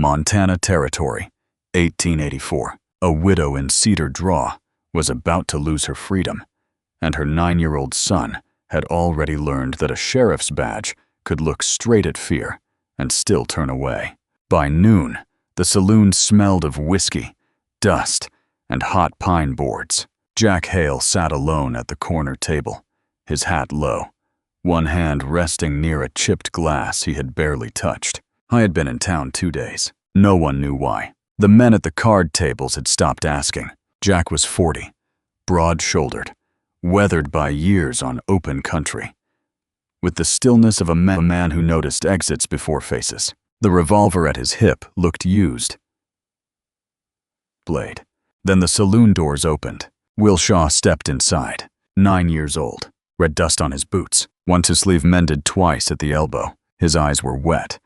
Montana Territory, 1884. A widow in Cedar Draw was about to lose her freedom, and her 9-year-old son had already learned that a sheriff's badge could look straight at fear and still turn away. By noon, the saloon smelled of whiskey, dust, and hot pine boards. Jack Hale sat alone at the corner table, his hat low, one hand resting near a chipped glass he had barely touched. I had been in town 2 days. No one knew why. The men at the card tables had stopped asking. Jack was 40, broad-shouldered, weathered by years on open country, with the stillness of a man who noticed exits before faces. The revolver at his hip looked used. Blade. Then the saloon doors opened. Will Shaw stepped inside, 9 years old, red dust on his boots, one sleeve mended twice at the elbow. His eyes were wet,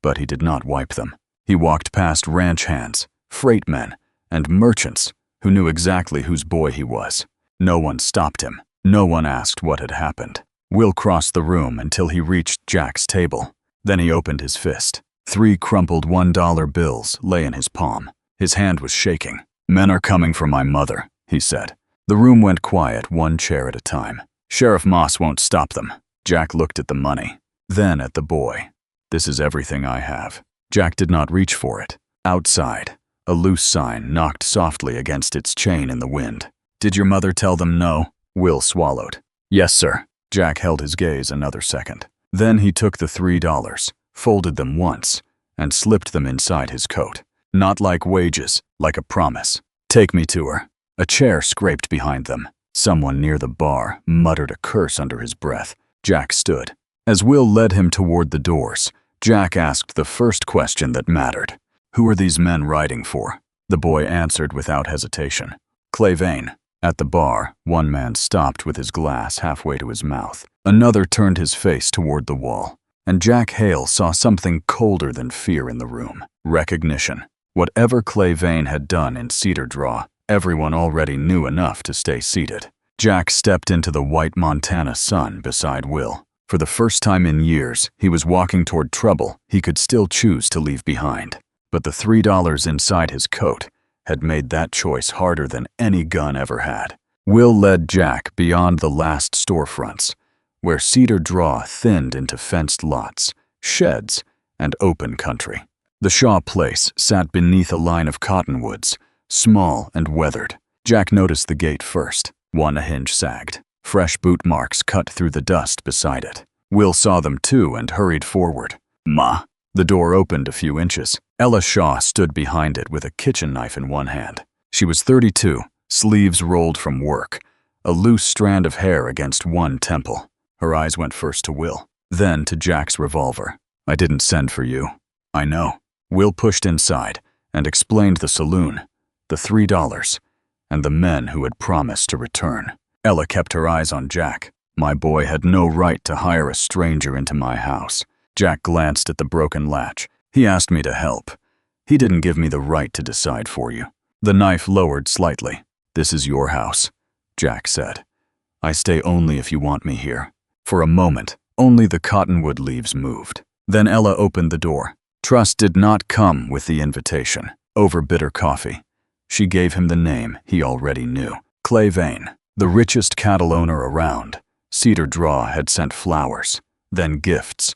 but he did not wipe them. He walked past ranch hands, freight men, and merchants who knew exactly whose boy he was. No one stopped him. No one asked what had happened. Will crossed the room until he reached Jack's table. Then he opened his fist. 3 crumpled $1 bills lay in his palm. His hand was shaking. "Men are coming for my mother," he said. The room went quiet, one chair at a time. "Sheriff Moss won't stop them." Jack looked at the money, then at the boy. "This is everything I have." Jack did not reach for it. Outside, a loose sign knocked softly against its chain in the wind. "Did your mother tell them no?" Will swallowed. "Yes, sir." Jack held his gaze another second. Then he took the $3, folded them once, and slipped them inside his coat. "Not like wages, like a promise. Take me to her." A chair scraped behind them. Someone near the bar muttered a curse under his breath. Jack stood. As Will led him toward the doors, Jack asked the first question that mattered. "Who are these men riding for?" The boy answered without hesitation. "Clay Vane." At the bar, one man stopped with his glass halfway to his mouth. Another turned his face toward the wall, and Jack Hale saw something colder than fear in the room. Recognition. Whatever Clay Vane had done in Cedar Draw, everyone already knew enough to stay seated. Jack stepped into the white Montana sun beside Will. For the first time in years, he was walking toward trouble he could still choose to leave behind. But the $3 inside his coat had made that choice harder than any gun ever had. Will led Jack beyond the last storefronts, where Cedar Draw thinned into fenced lots, sheds, and open country. The Shaw place sat beneath a line of cottonwoods, small and weathered. Jack noticed the gate first. One hinge sagged. Fresh boot marks cut through the dust beside it. Will saw them too and hurried forward. "Ma." The door opened a few inches. Ella Shaw stood behind it with a kitchen knife in one hand. She was 32, sleeves rolled from work, a loose strand of hair against one temple. Her eyes went first to Will, then to Jack's revolver. "I didn't send for you." "I know." Will pushed inside and explained the saloon, the $3, and the men who had promised to return. Ella kept her eyes on Jack. "My boy had no right to hire a stranger into my house." Jack glanced at the broken latch. "He asked me to help. He didn't give me the right to decide for you." The knife lowered slightly. "This is your house," Jack said. "I stay only if you want me here." For a moment, only the cottonwood leaves moved. Then Ella opened the door. Trust did not come with the invitation. Over bitter coffee, she gave him the name he already knew. Clay Vane, the richest cattle owner around. Cedar Draw had sent flowers, then gifts,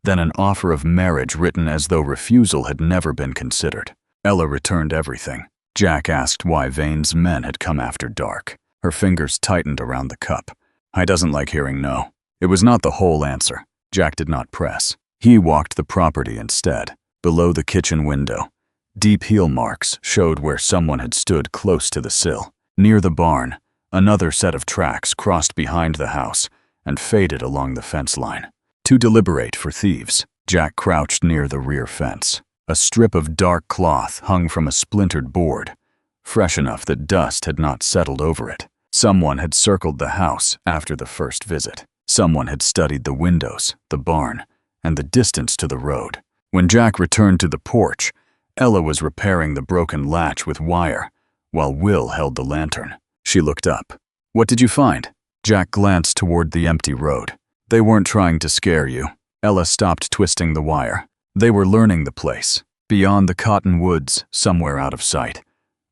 then an offer of marriage written as though refusal had never been considered. Ella returned everything. Jack asked why Vane's men had come after dark. Her fingers tightened around the cup. "I doesn't like hearing no." It was not the whole answer. Jack did not press. He walked the property instead. Below the kitchen window, deep heel marks showed where someone had stood close to the sill. Near the barn, another set of tracks crossed behind the house and faded along the fence line. To deliberate for thieves, Jack crouched near the rear fence. A strip of dark cloth hung from a splintered board, fresh enough that dust had not settled over it. Someone had circled the house after the first visit. Someone had studied the windows, the barn, and the distance to the road. When Jack returned to the porch, Ella was repairing the broken latch with wire, while Will held the lantern. She looked up. "What did you find?" Jack glanced toward the empty road. "They weren't trying to scare you." Ella stopped twisting the wire. "They were learning the place. Beyond the cottonwoods, somewhere out of sight,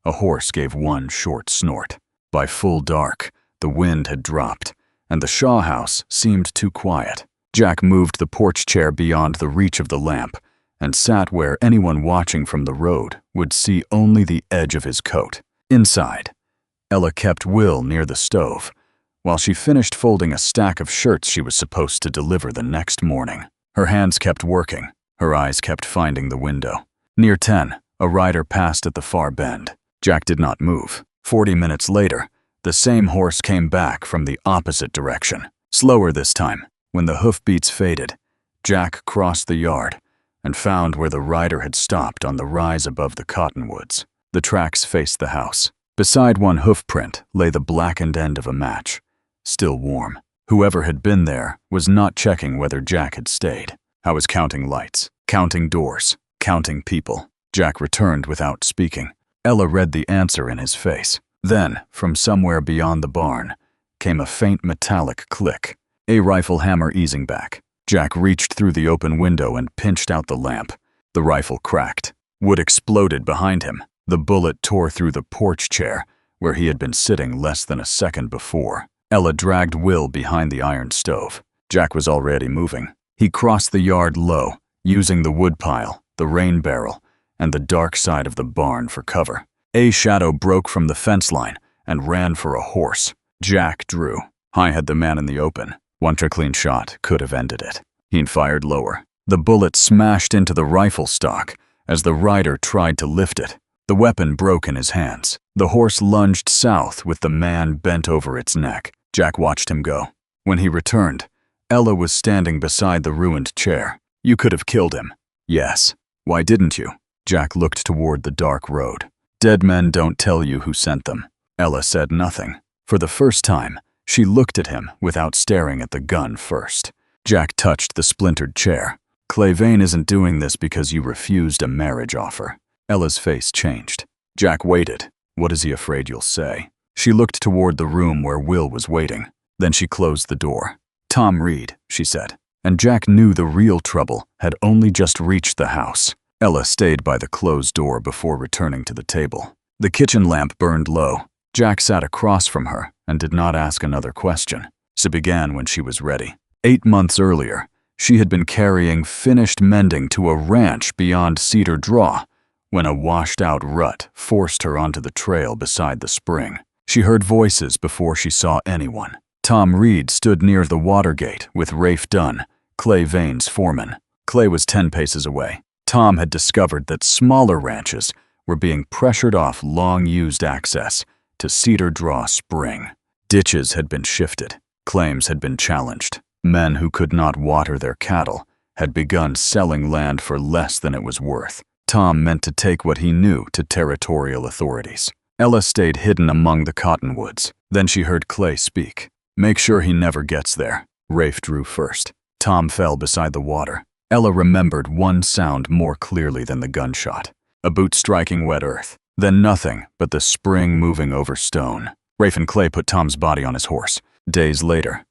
a horse gave one short snort. By full dark, the wind had dropped, and the Shaw house seemed too quiet. Jack moved the porch chair beyond the reach of the lamp and sat where anyone watching from the road would see only the edge of his coat. Inside, Ella kept Will near the stove, while she finished folding a stack of shirts she was supposed to deliver the next morning. Her hands kept working, her eyes kept finding the window. Near 10, a rider passed at the far bend. Jack did not move. 40 minutes later, the same horse came back from the opposite direction. Slower this time. When the hoofbeats faded, Jack crossed the yard and found where the rider had stopped on the rise above the cottonwoods. The tracks faced the house. Beside one hoofprint lay the blackened end of a match, still warm. Whoever had been there was not checking whether Jack had stayed. I was counting lights, counting doors, counting people. Jack returned without speaking. Ella read the answer in his face. Then, from somewhere beyond the barn, came a faint metallic click. A rifle hammer easing back. Jack reached through the open window and pinched out the lamp. The rifle cracked. Wood exploded behind him. The bullet tore through the porch chair, where he had been sitting less than a second before. Ella dragged Will behind the iron stove. Jack was already moving. He crossed the yard low, using the woodpile, the rain barrel, and the dark side of the barn for cover. A shadow broke from the fence line and ran for a horse. Jack drew. I had the man in the open. One clean shot could have ended it. He fired lower. The bullet smashed into the rifle stock as the rider tried to lift it. The weapon broke in his hands. The horse lunged south with the man bent over its neck. Jack watched him go. When he returned, Ella was standing beside the ruined chair. You could have killed him. Yes. Why didn't you? Jack looked toward the dark road. Dead men don't tell you who sent them. Ella said nothing. For the first time, she looked at him without staring at the gun first. Jack touched the splintered chair. Clay Vane isn't doing this because you refused a marriage offer. Ella's face changed. Jack waited. What is he afraid you'll say? She looked toward the room where Will was waiting. Then she closed the door. Tom Reed, she said. And Jack knew the real trouble had only just reached the house. Ella stayed by the closed door before returning to the table. The kitchen lamp burned low. Jack sat across from her and did not ask another question. She began when she was ready. 8 months earlier, she had been carrying finished mending to a ranch beyond Cedar Draw when a washed-out rut forced her onto the trail beside the spring. She heard voices before she saw anyone. Tom Reed stood near the water gate with Rafe Dunn, Clay Vane's foreman. Clay was 10 paces away. Tom had discovered that smaller ranches were being pressured off long-used access to Cedar Draw Spring. Ditches had been shifted. Claims had been challenged. Men who could not water their cattle had begun selling land for less than it was worth. Tom meant to take what he knew to territorial authorities. Ella stayed hidden among the cottonwoods. Then she heard Clay speak. Make sure he never gets there. Rafe drew first. Tom fell beside the water. Ella remembered one sound more clearly than the gunshot. A boot striking wet earth. Then nothing but the spring moving over stone. Rafe and Clay put Tom's body on his horse. Days later,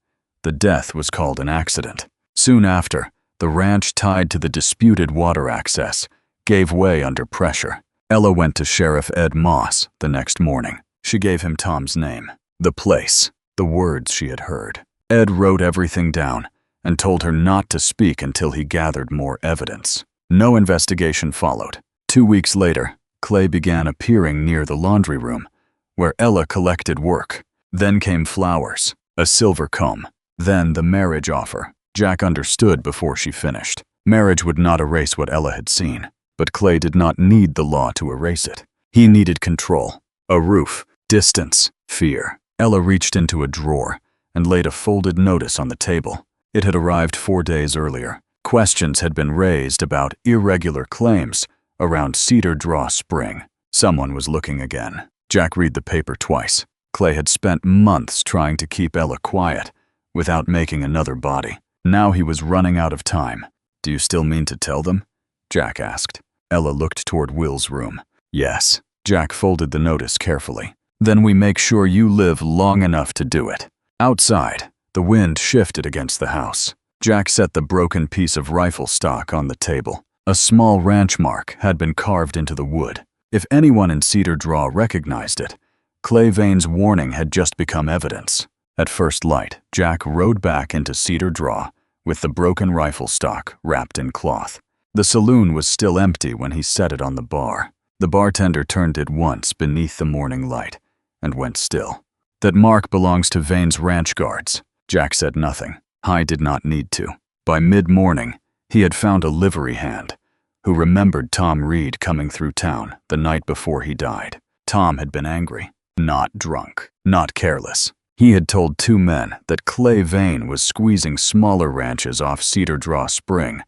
the death was called an accident. Soon after, the ranch tied to the disputed water access gave way under pressure. Ella went to Sheriff Ed Moss the next morning. She gave him Tom's name, the place, the words she had heard. Ed wrote everything down and told her not to speak until he gathered more evidence. No investigation followed. 2 weeks later, Clay began appearing near the laundry room, where Ella collected work. Then came flowers, a silver comb, then the marriage offer. Jack understood before she finished. Marriage would not erase what Ella had seen, but Clay did not need the law to erase it. He needed control, a roof, distance, fear. Ella reached into a drawer and laid a folded notice on the table. It had arrived 4 days earlier. Questions had been raised about irregular claims around Cedar Draw Spring. Someone was looking again. Jack read the paper twice. Clay had spent months trying to keep Ella quiet without making another body. Now he was running out of time. Do you still mean to tell them? Jack asked. Ella looked toward Will's room. Yes. Jack folded the notice carefully. Then we make sure you live long enough to do it. Outside, the wind shifted against the house. Jack set the broken piece of rifle stock on the table. A small ranch mark had been carved into the wood. If anyone in Cedar Draw recognized it, Clay Vane's warning had just become evidence. At first light, Jack rode back into Cedar Draw with the broken rifle stock wrapped in cloth. The saloon was still empty when he set it on the bar. The bartender turned it once beneath the morning light and went still. That mark belongs to Vane's ranch guards. Jack said nothing. He did not need to. By mid-morning, he had found a livery hand who remembered Tom Reed coming through town the night before he died. Tom had been angry, not drunk, not careless. He had told two men that Clay Vane was squeezing smaller ranches off Cedar Draw Spring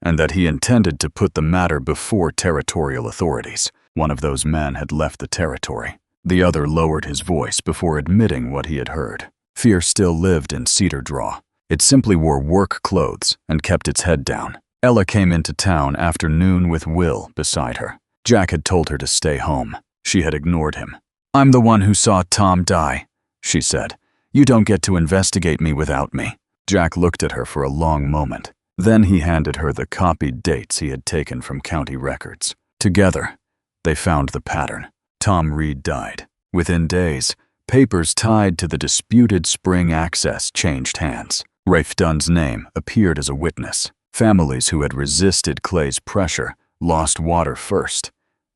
and that he intended to put the matter before territorial authorities. One of those men had left the territory. The other lowered his voice before admitting what he had heard. Fear still lived in Cedar Draw. It simply wore work clothes and kept its head down. Ella came into town after noon with Will beside her. Jack had told her to stay home. She had ignored him. "I'm the one who saw Tom die," she said. "You don't get to investigate me without me." Jack looked at her for a long moment. Then he handed her the copied dates he had taken from county records. Together, they found the pattern. Tom Reed died. Within days, papers tied to the disputed spring access changed hands. Rafe Dunn's name appeared as a witness. Families who had resisted Clay's pressure lost water first,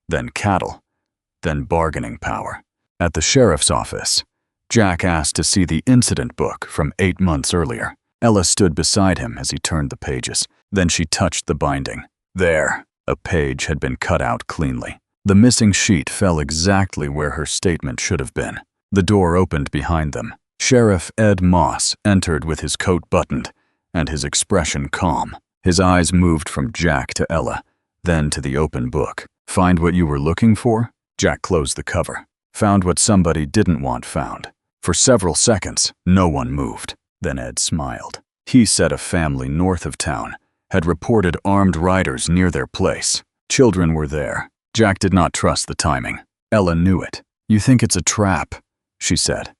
then cattle, then bargaining power. At the sheriff's office, Jack asked to see the incident book from 8 months earlier. Ella stood beside him as he turned the pages. Then she touched the binding. There, a page had been cut out cleanly. The missing sheet fell exactly where her statement should have been. The door opened behind them. Sheriff Ed Moss entered with his coat buttoned and his expression calm. His eyes moved from Jack to Ella, then to the open book. "Find what you were looking for?" Jack closed the cover. "Found what somebody didn't want found." For several seconds, no one moved. Then Ed smiled. He said a family north of town had reported armed riders near their place. Children were there. Jack did not trust the timing. Ella knew it. "You think it's a trap?" she said.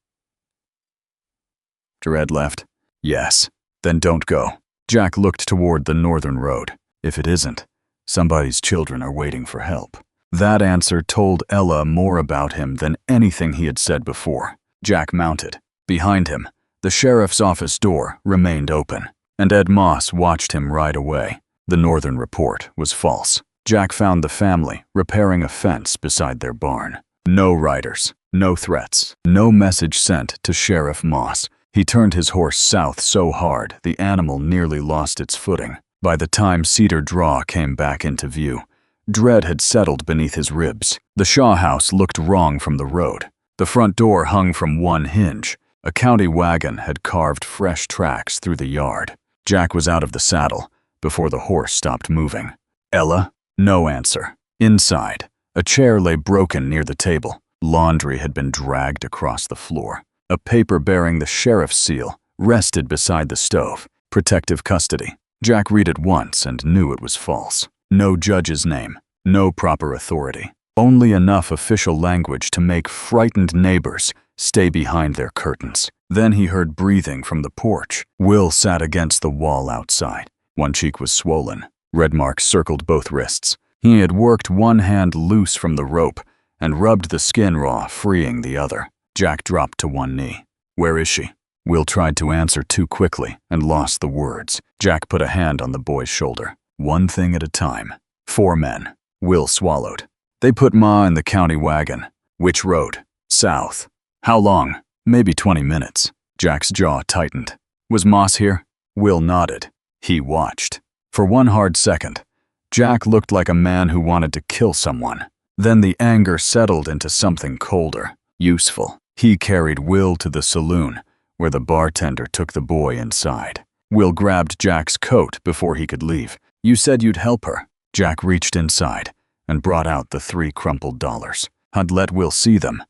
Ed left. "Yes." "Then don't go." Jack looked toward the northern road. "If it isn't, somebody's children are waiting for help." That answer told Ella more about him than anything he had said before. Jack mounted. Behind him, the sheriff's office door remained open, and Ed Moss watched him ride away. The northern report was false. Jack found the family repairing a fence beside their barn. No riders, no threats, no message sent to Sheriff Moss. He turned his horse south so hard the animal nearly lost its footing. By the time Cedar Draw came back into view, dread had settled beneath his ribs. The Shaw house looked wrong from the road. The front door hung from one hinge. A county wagon had carved fresh tracks through the yard. Jack was out of the saddle before the horse stopped moving. "Ella?" No answer. Inside, a chair lay broken near the table. Laundry had been dragged across the floor. A paper bearing the sheriff's seal rested beside the stove. Protective custody. Jack read it once and knew it was false. No judge's name, no proper authority. Only enough official language to make frightened neighbors stay behind their curtains. Then he heard breathing from the porch. Will sat against the wall outside. One cheek was swollen. Red marks circled both wrists. He had worked one hand loose from the rope and rubbed the skin raw, freeing the other. Jack dropped to one knee. "Where is she?" Will tried to answer too quickly and lost the words. Jack put a hand on the boy's shoulder. "One thing at a time." 4 men. Will swallowed. "They put Ma in the county wagon." "Which road?" "South." "How long?" "Maybe 20 minutes. Jack's jaw tightened. "Was Moss here?" Will nodded. He watched. For one hard second, Jack looked like a man who wanted to kill someone. Then the anger settled into something colder, useful. He carried Will to the saloon, where the bartender took the boy inside. Will grabbed Jack's coat before he could leave. "You said you'd help her." Jack reached inside and brought out the 3 crumpled dollars. I'd let Will see them,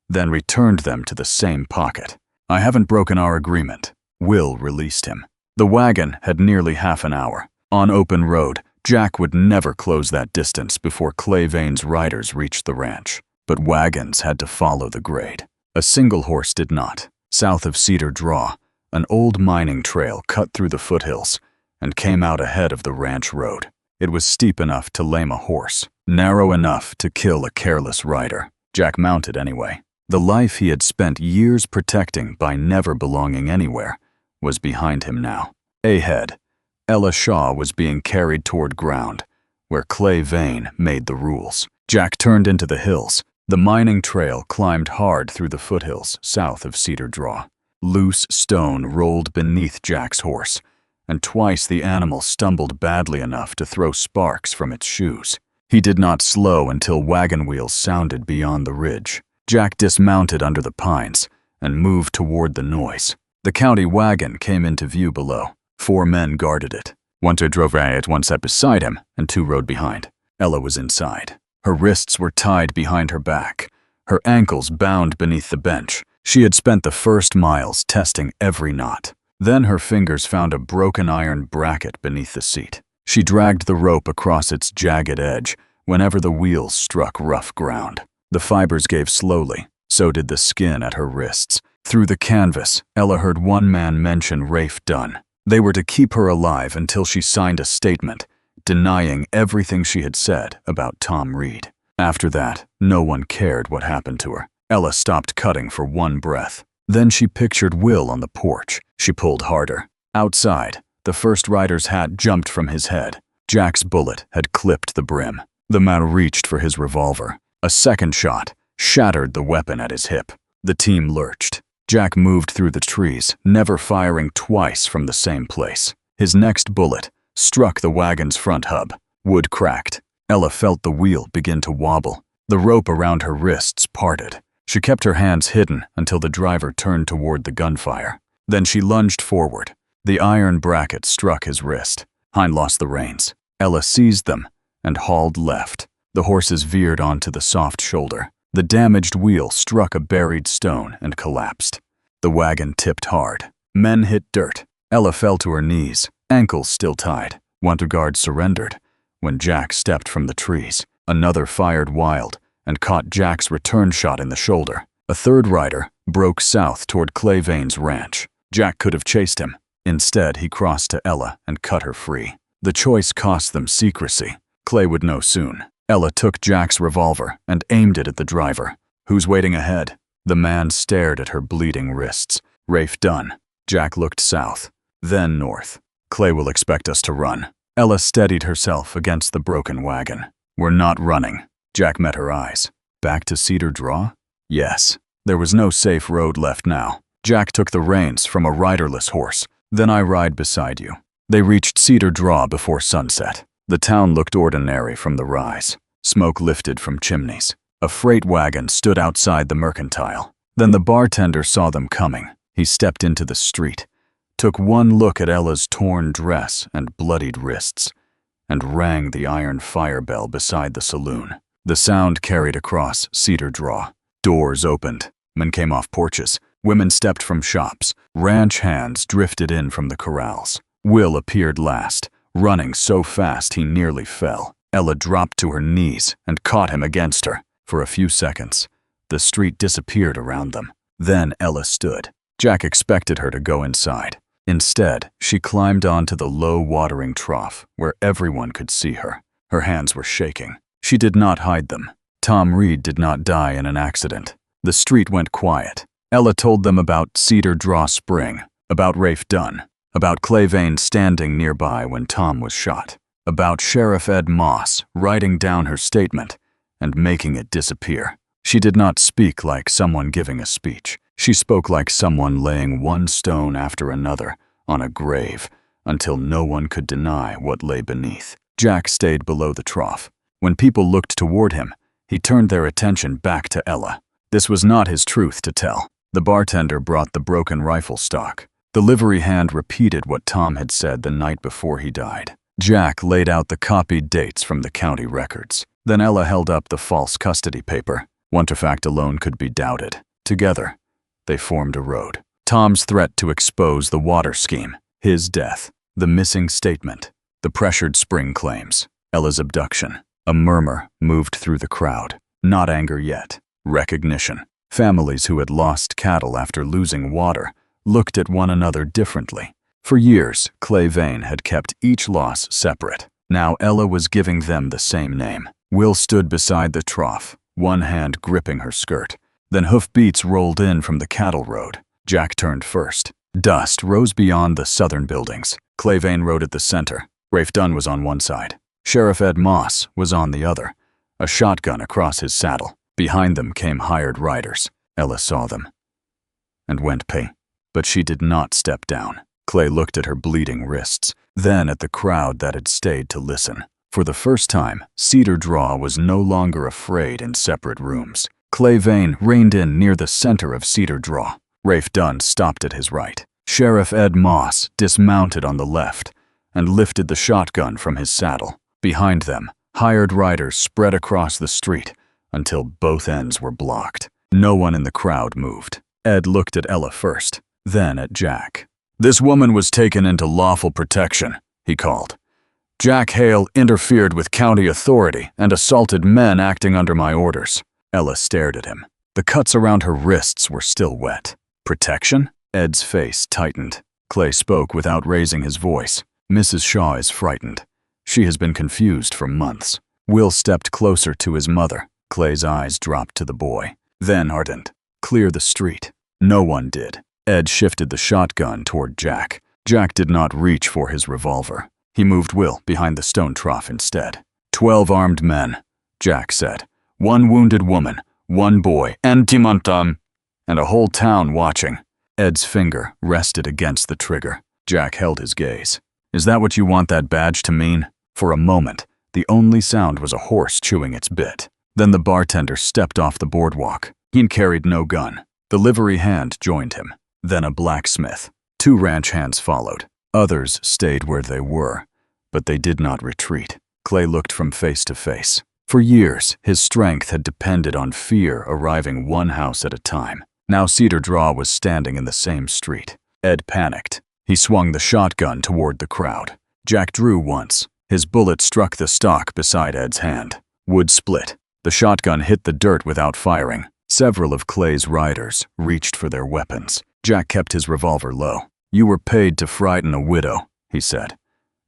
then returned them to the same pocket. "I haven't broken our agreement." Will released him. The wagon had nearly half an hour. On open road, Jack would never close that distance before Clay Vane's riders reached the ranch. But wagons had to follow the grade. A single horse did not. South of Cedar Draw, an old mining trail cut through the foothills and came out ahead of the ranch road. It was steep enough to lame a horse, narrow enough to kill a careless rider. Jack mounted anyway. The life he had spent years protecting by never belonging anywhere was behind him now. Ahead, Ella Shaw was being carried toward ground, where Clay Vane made the rules. Jack turned into the hills. The mining trail climbed hard through the foothills south of Cedar Draw. Loose stone rolled beneath Jack's horse, and twice the animal stumbled badly enough to throw sparks from its shoes. He did not slow until wagon wheels sounded beyond the ridge. Jack dismounted under the pines and moved toward the noise. The county wagon came into view below. 4 men guarded it. 1 drove right, 1 sat beside him, and 2 rode behind. Ella was inside. Her wrists were tied behind her back, her ankles bound beneath the bench. She had spent the first miles testing every knot. Then her fingers found a broken iron bracket beneath the seat. She dragged the rope across its jagged edge whenever the wheels struck rough ground. The fibers gave slowly, so did the skin at her wrists. Through the canvas, Ella heard one man mention Rafe Dunn. They were to keep her alive until she signed a statement, denying everything she had said about Tom Reed. After that, no one cared what happened to her. Ella stopped cutting for one breath. Then she pictured Will on the porch. She pulled harder. Outside, the first rider's hat jumped from his head. Jack's bullet had clipped the brim. The man reached for his revolver. A second shot shattered the weapon at his hip. The team lurched. Jack moved through the trees, never firing twice from the same place. His next bullet struck the wagon's front hub. Wood cracked. Ella felt the wheel begin to wobble. The rope around her wrists parted. She kept her hands hidden until the driver turned toward the gunfire. Then she lunged forward. The iron bracket struck his wrist. Hein lost the reins. Ella seized them and hauled left. The horses veered onto the soft shoulder. The damaged wheel struck a buried stone and collapsed. The wagon tipped hard. Men hit dirt. Ella fell to her knees, ankles still tied. One guard surrendered. When Jack stepped from the trees, another fired wild and caught Jack's return shot in the shoulder. A third rider broke south toward Clay Vane's ranch. Jack could have chased him. Instead, he crossed to Ella and cut her free. The choice cost them secrecy. Clay would know soon. Ella took Jack's revolver and aimed it at the driver. Who's waiting ahead? The man stared at her bleeding wrists. Rafe Dunn. Jack looked south, then north. Clay will expect us to run. Ella steadied herself against the broken wagon. We're not running. Jack met her eyes. Back to Cedar Draw? Yes. There was no safe road left now. Jack took the reins from a riderless horse. Then I ride beside you. They reached Cedar Draw before sunset. The town looked ordinary from the rise. Smoke lifted from chimneys. A freight wagon stood outside the mercantile. Then the bartender saw them coming. He stepped into the street, took one look at Ella's torn dress and bloodied wrists, and rang the iron fire bell beside the saloon. The sound carried across Cedar Draw. Doors opened. Men came off porches. Women stepped from shops. Ranch hands drifted in from the corrals. Will appeared last, running so fast he nearly fell. Ella dropped to her knees and caught him against her. For a few seconds, the street disappeared around them. Then Ella stood. Jack expected her to go inside. Instead, she climbed onto the low watering trough where everyone could see her. Her hands were shaking. She did not hide them. Tom Reed did not die in an accident. The street went quiet. Ella told them about Cedar Draw Spring, about Rafe Dunn, about Clay Vane standing nearby when Tom was shot, about Sheriff Ed Moss writing down her statement and making it disappear. She did not speak like someone giving a speech. She spoke like someone laying one stone after another on a grave until no one could deny what lay beneath. Jack stayed below the trough. When people looked toward him, he turned their attention back to Ella. This was not his truth to tell. The bartender brought the broken rifle stock. The livery hand repeated what Tom had said the night before he died. Jack laid out the copied dates from the county records. Then Ella held up the false custody paper. One fact alone could be doubted. Together, they formed a road. Tom's threat to expose the water scheme, his death, the missing statement, the pressured spring claims, Ella's abduction. A murmur moved through the crowd. Not anger yet. Recognition. Families who had lost cattle after losing water looked at one another differently. For years, Clay Vane had kept each loss separate. Now Ella was giving them the same name. Will stood beside the trough, one hand gripping her skirt. Then hoofbeats rolled in from the cattle road. Jack turned first. Dust rose beyond the southern buildings. Clay Vane rode at the center. Rafe Dunn was on one side. Sheriff Ed Moss was on the other, a shotgun across his saddle. Behind them came hired riders. Ella saw them and went pale, but she did not step down. Clay looked at her bleeding wrists, then at the crowd that had stayed to listen. For the first time, Cedar Draw was no longer afraid in separate rooms. Clay Vane reined in near the center of Cedar Draw. Rafe Dunn stopped at his right. Sheriff Ed Moss dismounted on the left and lifted the shotgun from his saddle. Behind them, hired riders spread across the street until both ends were blocked. No one in the crowd moved. Ed looked at Ella first, then at Jack. "This woman was taken into lawful protection," he called. "Jack Hale interfered with county authority and assaulted men acting under my orders." Ella stared at him. The cuts around her wrists were still wet. "Protection?" Ed's face tightened. Clay spoke without raising his voice. "Mrs. Shaw is frightened. She has been confused for months." Will stepped closer to his mother. Clay's eyes dropped to the boy, then hardened. "Clear the street." No one did. Ed shifted the shotgun toward Jack. Jack did not reach for his revolver. He moved Will behind the stone trough instead. 12 armed men, Jack said. 1 wounded woman, 1 boy, and Timantam, and a whole town watching. Ed's finger rested against the trigger. Jack held his gaze. "Is that what you want that badge to mean?" For a moment, the only sound was a horse chewing its bit. Then the bartender stepped off the boardwalk. He carried no gun. The livery hand joined him. Then a blacksmith. 2 ranch hands followed. Others stayed where they were, but they did not retreat. Clay looked from face to face. For years, his strength had depended on fear arriving one house at a time. Now Cedar Draw was standing in the same street. Ed panicked. He swung the shotgun toward the crowd. Jack drew once. His bullet struck the stock beside Ed's hand. Wood split. The shotgun hit the dirt without firing. Several of Clay's riders reached for their weapons. Jack kept his revolver low. "You were paid to frighten a widow," he said.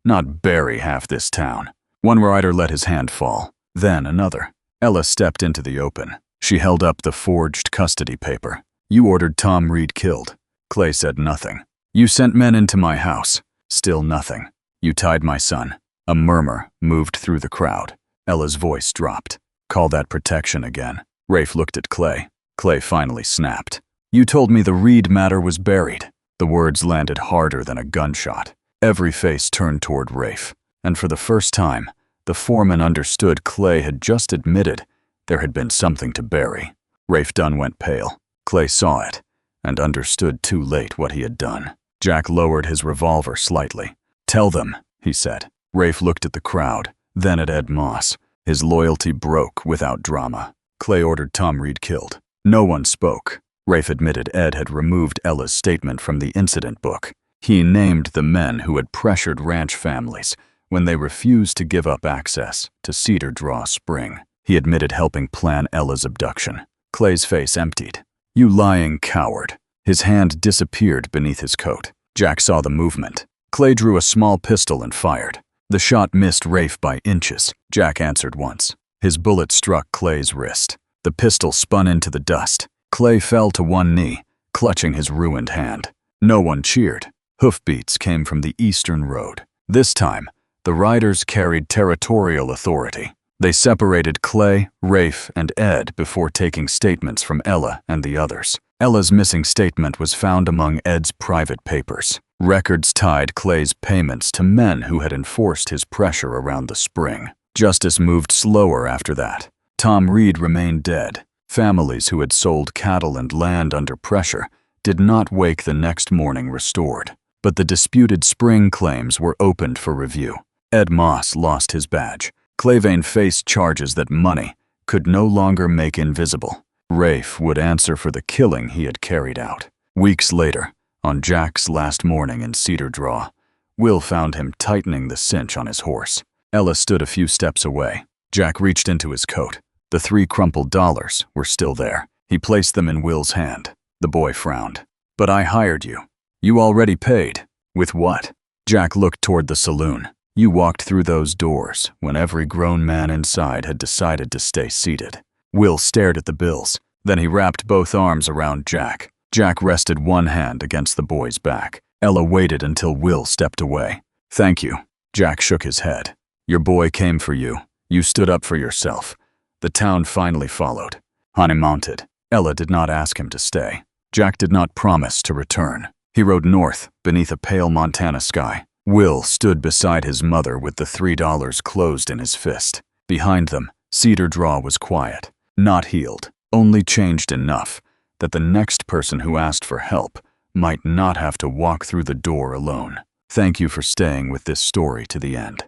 "Not bury half this town." One rider let his hand fall. Then another. Ella stepped into the open. She held up the forged custody paper. "You ordered Tom Reed killed." Clay said nothing. "You sent men into my house." Still nothing. "You tied my son." A murmur moved through the crowd. Ella's voice dropped. "Call that protection again." Rafe looked at Clay. Clay finally snapped. "You told me the Reed matter was buried." The words landed harder than a gunshot. Every face turned toward Rafe, and for the first time, the foreman understood Clay had just admitted there had been something to bury. Rafe Dunn went pale. Clay saw it, and understood too late what he had done. Jack lowered his revolver slightly. "Tell them," he said. Rafe looked at the crowd, then at Ed Moss. His loyalty broke without drama. Clay ordered Tom Reed killed. No one spoke. Rafe admitted Ed had removed Ella's statement from the incident book. He named the men who had pressured ranch families when they refused to give up access to Cedar Draw Spring. He admitted helping plan Ella's abduction. Clay's face emptied. "You lying coward." His hand disappeared beneath his coat. Jack saw the movement. Clay drew a small pistol and fired. The shot missed Rafe by inches. Jack answered once. His bullet struck Clay's wrist. The pistol spun into the dust. Clay fell to one knee, clutching his ruined hand. No one cheered. Hoofbeats came from the eastern road. This time, the riders carried territorial authority. They separated Clay, Rafe, and Ed before taking statements from Ella and the others. Ella's missing statement was found among Ed's private papers. Records tied Clay's payments to men who had enforced his pressure around the spring. Justice moved slower after that. Tom Reed remained dead. Families who had sold cattle and land under pressure did not wake the next morning restored. But the disputed spring claims were opened for review. Ed Moss lost his badge. Clay Vane faced charges that money could no longer make invisible. Rafe would answer for the killing he had carried out. Weeks later, on Jack's last morning in Cedar Draw, Will found him tightening the cinch on his horse. Ella stood a few steps away. Jack reached into his coat. The 3 crumpled dollars were still there. He placed them in Will's hand. The boy frowned. "But I hired you. You already paid." "With what?" Jack looked toward the saloon. You walked through those doors when every grown man inside had decided to stay seated. Will stared at the bills. Then he wrapped both arms around Jack. Jack rested one hand against the boy's back. Ella waited until Will stepped away. "Thank you." Jack shook his head. "Your boy came for you. You stood up for yourself." The town finally followed. Honey mounted. Ella did not ask him to stay. Jack did not promise to return. He rode north beneath a pale Montana sky. Will stood beside his mother with the $3 closed in his fist. Behind them, Cedar Draw was quiet, not healed, only changed enough that the next person who asked for help might not have to walk through the door alone. Thank you for staying with this story to the end.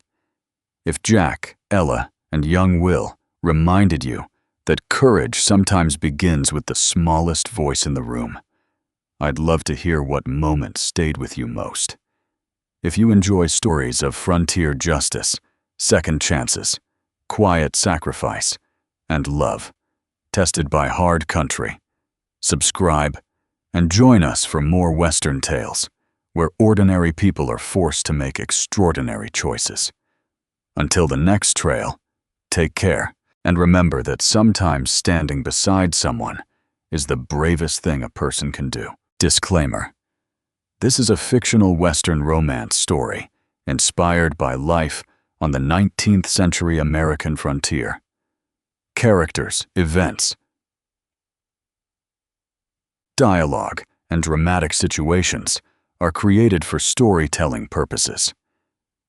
If Jack, Ella, and young Will reminded you that courage sometimes begins with the smallest voice in the room, I'd love to hear what moment stayed with you most. If you enjoy stories of frontier justice, second chances, quiet sacrifice, and love, tested by hard country, subscribe and join us for more Western tales, where ordinary people are forced to make extraordinary choices. Until the next trail, take care, and remember that sometimes standing beside someone is the bravest thing a person can do. Disclaimer: this is a fictional Western romance story inspired by life on the 19th century American frontier. Characters, events, dialogue, and dramatic situations are created for storytelling purposes.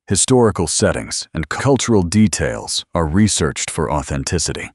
Historical settings and cultural details are researched for authenticity.